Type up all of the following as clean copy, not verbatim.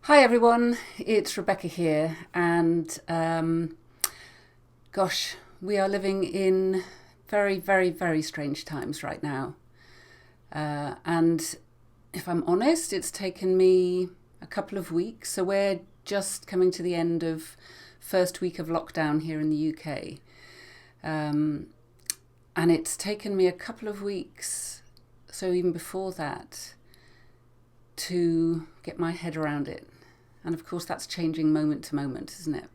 Hi everyone, it's Rebecca here, and we are living in very, very, very strange times right now. And if I'm honest, it's taken me a couple of weeks. So we're just coming to the end of first week of lockdown here in the UK. And it's taken me a couple of weeks, so even before that, to get my head around it. And of course, that's changing moment to moment, isn't it?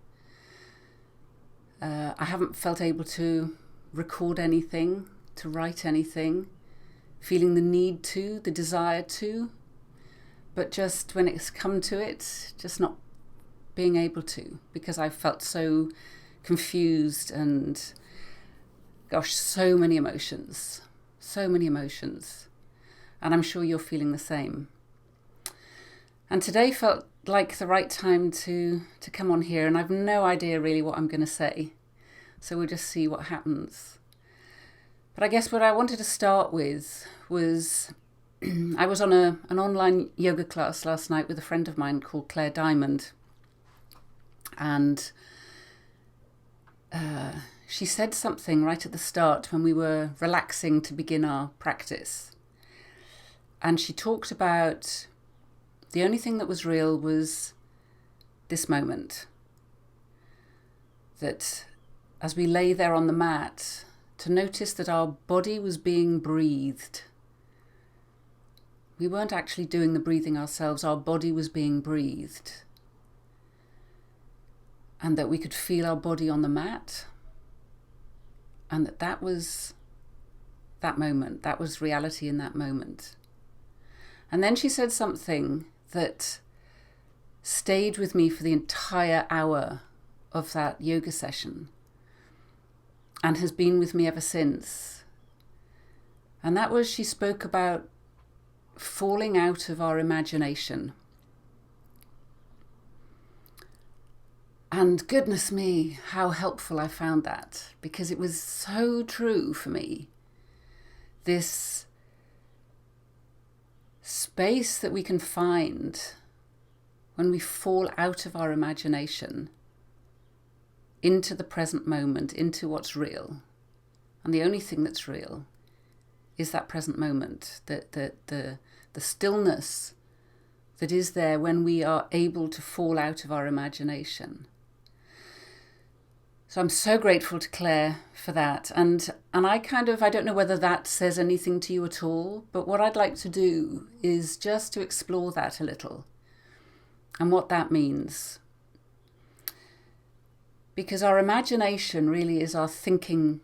I haven't felt able to record anything, to write anything, feeling the need to, the desire to, but just when it's come to it, just not being able to, because I felt so confused and, so many emotions, so many emotions. And I'm sure you're feeling the same. And today felt like the right time to come on here, and I've no idea really what I'm going to say. So we'll just see what happens. But I guess what I wanted to start with was I was on an online yoga class last night with a friend of mine called Clare Dimond. And she said something right at the start when we were relaxing to begin our practice. And she talked about the only thing that was real was this moment. That as we lay there on the mat, to notice that our body was being breathed. We weren't actually doing the breathing ourselves, our body was being breathed. And that we could feel our body on the mat. And that was that moment, that was reality in that moment. And then she said something that stayed with me for the entire hour of that yoga session and has been with me ever since. And that was, she spoke about falling out of our imagination. And goodness me, how helpful I found that, because it was so true for me. This space that we can find when we fall out of our imagination into the present moment, into what's real. And the only thing that's real is that present moment, the stillness that is there when we are able to fall out of our imagination. So I'm so grateful to Claire for that. And I don't know whether that says anything to you at all, but what I'd like to do is just to explore that a little and what that means. Because our imagination really is our thinking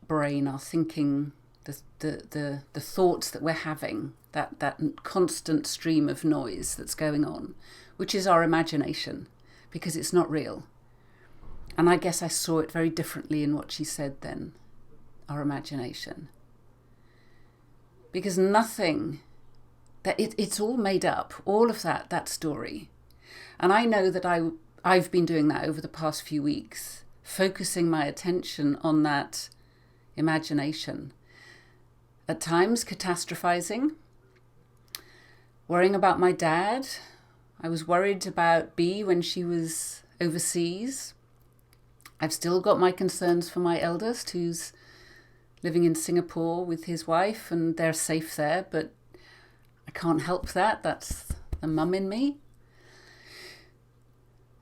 brain, our thinking, the thoughts that we're having, that constant stream of noise that's going on, which is our imagination, because it's not real. And I guess I saw it very differently in what she said then, our imagination. Because nothing, it's all made up, all of that story. And I know that I've been doing that over the past few weeks, focusing my attention on that imagination. At times catastrophizing, worrying about my dad. I was worried about Bea when she was overseas. I've still got my concerns for my eldest, who's living in Singapore with his wife, and they're safe there, but I can't help that. That's the mum in me.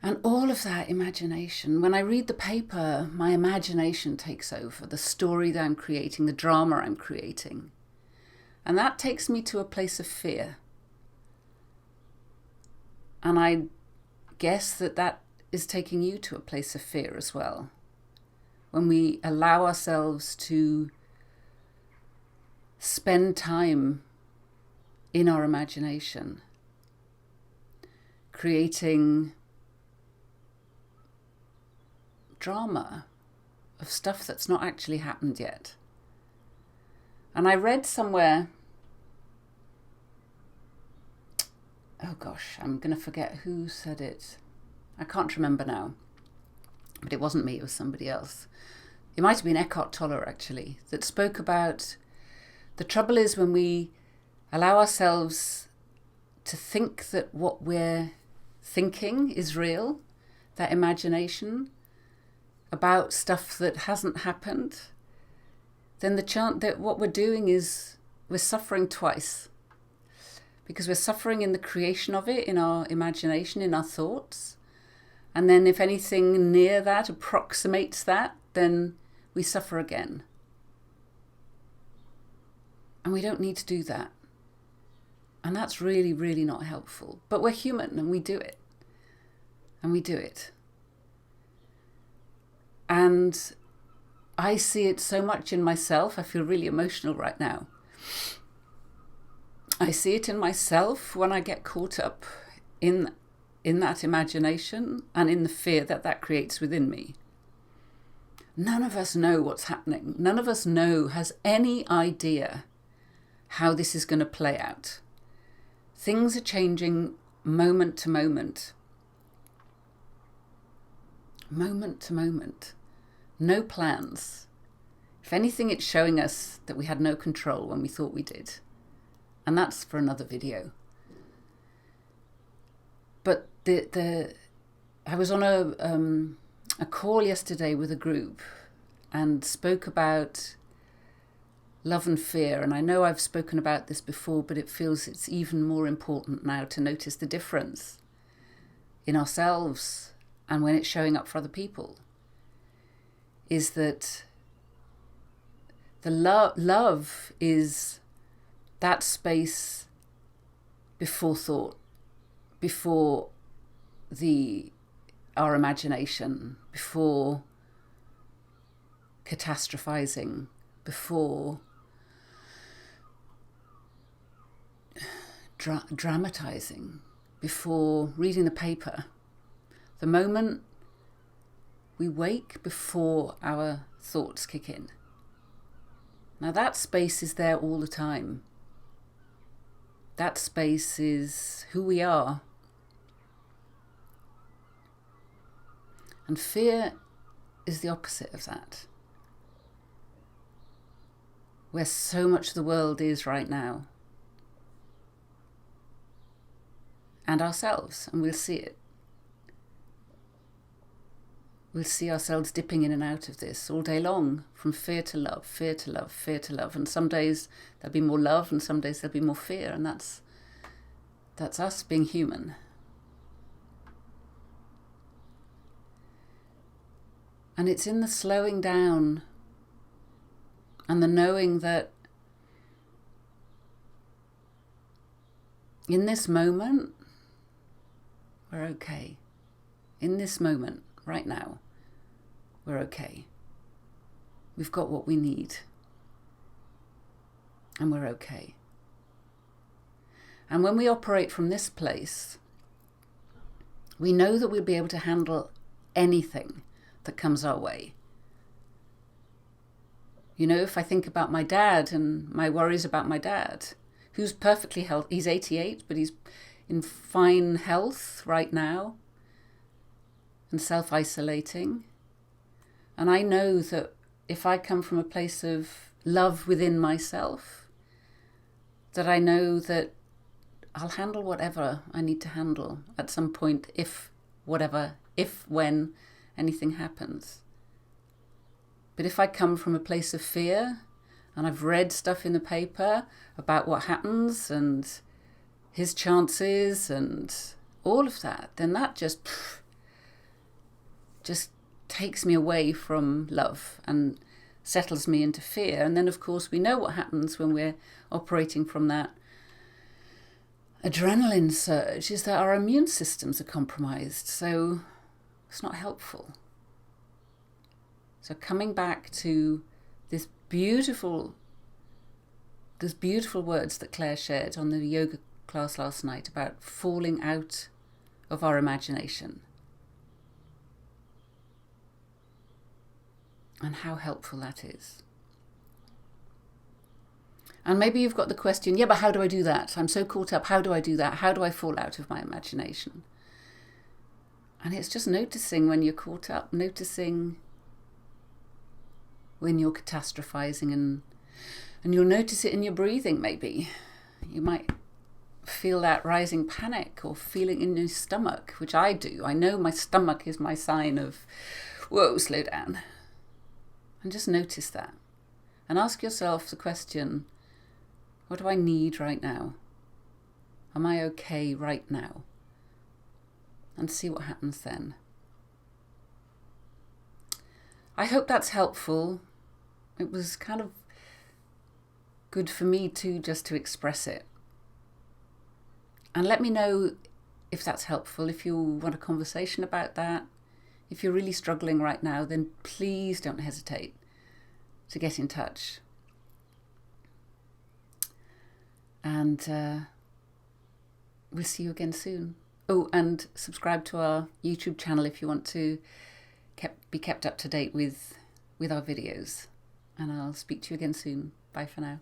And all of that imagination, when I read the paper, my imagination takes over, the story that I'm creating, the drama I'm creating. And that takes me to a place of fear. And I guess that is taking you to a place of fear as well. When we allow ourselves to spend time in our imagination, creating drama of stuff that's not actually happened yet. And I read somewhere, I'm going to forget who said it. I can't remember now, but it wasn't me, it was somebody else. It might have been Eckhart Tolle, actually, that spoke about the trouble is when we allow ourselves to think that what we're thinking is real, that imagination about stuff that hasn't happened, then the chance that what we're doing is we're suffering twice. Because we're suffering in the creation of it, in our imagination, in our thoughts. And then if anything near that approximates that, then we suffer again. And we don't need to do that. And that's really, really not helpful. But we're human and we do it. And we do it. And I see it so much in myself. I feel really emotional right now. I see it in myself when I get caught up in that imagination and in the fear that that creates within me. None of us know what's happening. None of us has any idea how this is going to play out. Things are changing moment to moment. Moment to moment. No plans. If anything, it's showing us that we had no control when we thought we did. And that's for another video. But I was on a call yesterday with a group and spoke about love and fear. And I know I've spoken about this before, but it feels it's even more important now to notice the difference in ourselves and when it's showing up for other people. Is that the love is that space before thought, before our imagination, before catastrophizing, before dramatizing, before reading the paper. The moment we wake before our thoughts kick in. Now that space is there all the time. That space is who we are. And fear is the opposite of that. Where so much of the world is right now. And ourselves, and we'll see it. We'll see ourselves dipping in and out of this all day long, from fear to love, fear to love, fear to love. And some days there'll be more love and some days there'll be more fear. And that's us being human. And it's in the slowing down and the knowing that in this moment, we're okay. In this moment, right now, we're okay. We've got what we need. And we're okay. And when we operate from this place, we know that we'll be able to handle anything that comes our way. You know, if I think about my dad and my worries about my dad, who's perfectly healthy, he's 88, but he's in fine health right now and self-isolating. And I know that if I come from a place of love within myself, that I know that I'll handle whatever I need to handle at some point, when anything happens. But if I come from a place of fear, and I've read stuff in the paper about what happens and his chances and all of that, then that just takes me away from love and settles me into fear. And then, of course, we know what happens when we're operating from that adrenaline surge, is that our immune systems are compromised. So it's not helpful. So coming back to these beautiful words that Claire shared on the yoga class last night about falling out of our imagination. And how helpful that is. And maybe you've got the question, yeah, but how do I do that? I'm so caught up. How do I do that? How do I fall out of my imagination? And it's just noticing when you're caught up, noticing when you're catastrophizing, and you'll notice it in your breathing maybe. You might feel that rising panic or feeling in your stomach, which I do. I know my stomach is my sign of, whoa, slow down. And just notice that. And ask yourself the question, what do I need right now? Am I okay right now? And see what happens then. I hope that's helpful. It was kind of good for me too, just to express it. And let me know if that's helpful, if you want a conversation about that. If you're really struggling right now, then please don't hesitate to get in touch. And we'll see you again soon. Oh, and subscribe to our YouTube channel if you want to be kept up to date with our videos. And I'll speak to you again soon. Bye for now.